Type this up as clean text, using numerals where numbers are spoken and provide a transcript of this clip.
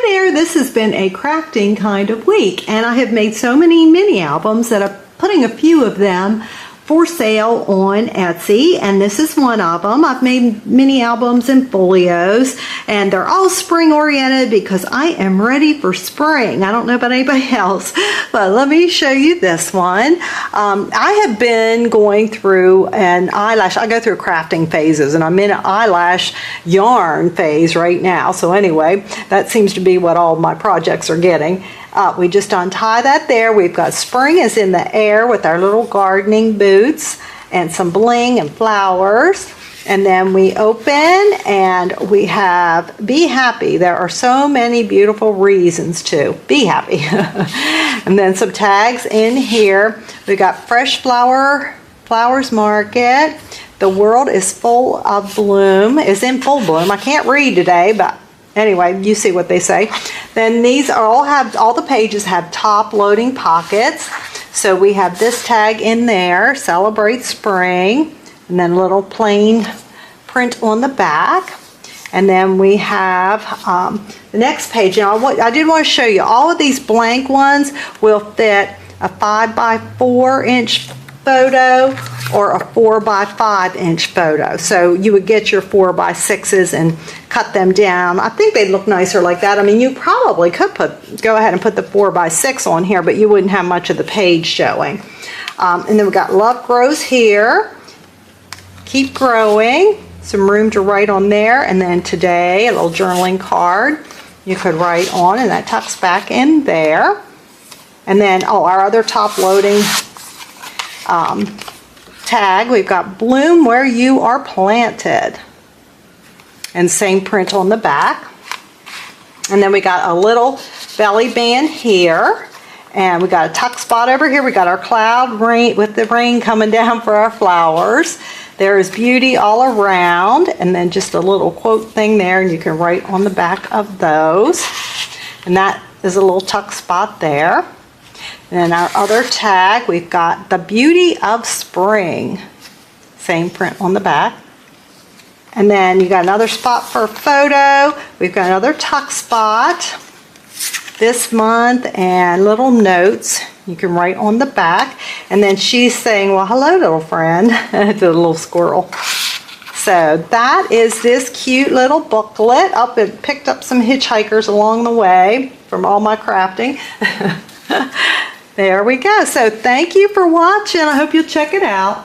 Hi there, this has been a crafting kind of week, and I have made so many mini albums that I'm putting a few of them for sale on Etsy, and this is one of them. I've made mini albums in folios, and they're all spring oriented because I am ready for spring. I don't know about anybody else, but let me show you this one. I have been going through I go through crafting phases, and I'm in an eyelash yarn phase right now. So anyway, that seems to be what all my projects are getting. We just untie that there. We've got spring is in the air with our little gardening boots and some bling and flowers. And then we open and we have be happy. There are so many beautiful reasons to be happy. And then some tags in here. We got Fresh Flowers Market. The world is full of bloom, is in full bloom. I can't read today, but anyway, you see what they say. Then these are all the pages have top loading pockets. So we have this tag in there, Celebrate Spring, and then a little plain print on the back. And then we have the next page. Now I did want to show you, all of these blank ones will fit a 5x4 inch photo or a 4x5 inch photo. So you would get your 4x6s and cut them down. I think they'd look nicer like that. I mean, you probably could go ahead and put the 4x6 on here, but you wouldn't have much of the page showing. And then we've got Love Grows here, Keep Growing, some room to write on there, and then today, a little journaling card you could write on, and that tucks back in there. And then, our other top loading tag, we've got Bloom Where You Are Planted, and same print on the back. And then we got a little belly band here, and we got a tuck spot over here. We got our cloud rain with the rain coming down for our flowers. There is beauty all around, and then just a little quote thing there, and you can write on the back of those. And that is a little tuck spot there. And then our other tag, we've got The Beauty of Spring. Same print on the back. And then you got another spot for a photo. We've got another tuck spot this month and little notes you can write on the back. And then she's saying, well, hello, little friend, to the little squirrel. So that is this cute little booklet. Up and picked up some hitchhikers along the way from all my crafting. There we go. So thank you for watching. I hope you'll check it out.